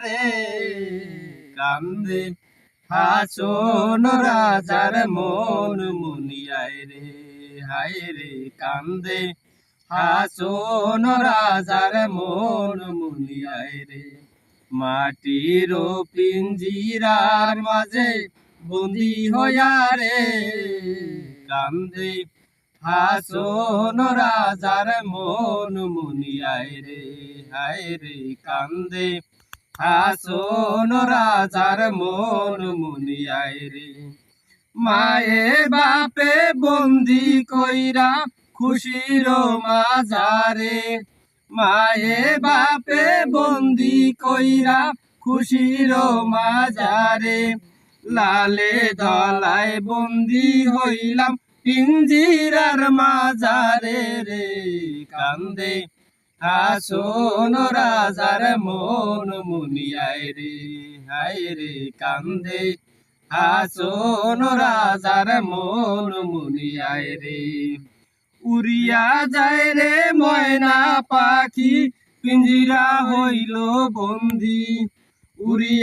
রে কান্দে হাসন রাজার মন মুনিয়ায় রে হায় রে কান্দে হাসন রাজার মন মুনিয়ায় রে মাটির পিঞ্জিরার মাঝে বন্দি হইয়া রে কান্দে হাসন রাজার মন মুনিয়ায় রে হায় রে কান্দে হাসন রাজার মন মুনিয়ায় রে মায়ে বাপে বন্দি কইরা খুশির মাঝারে মায়ে বাপে বন্দি কইরা খুশির মাঝারে লালে দলায় বন্দি হইলাম পিঞ্জিরার মাঝারে রে কান্দে হাসন রাজার মন মুনিয়ায় রে হায় রে কান্দে হাসন রাজার মন মুনিয়ায় রে উড়িয়া যায় রে ময়না পাখি পিঞ্জিরা হইল বন্দি উড়িয়া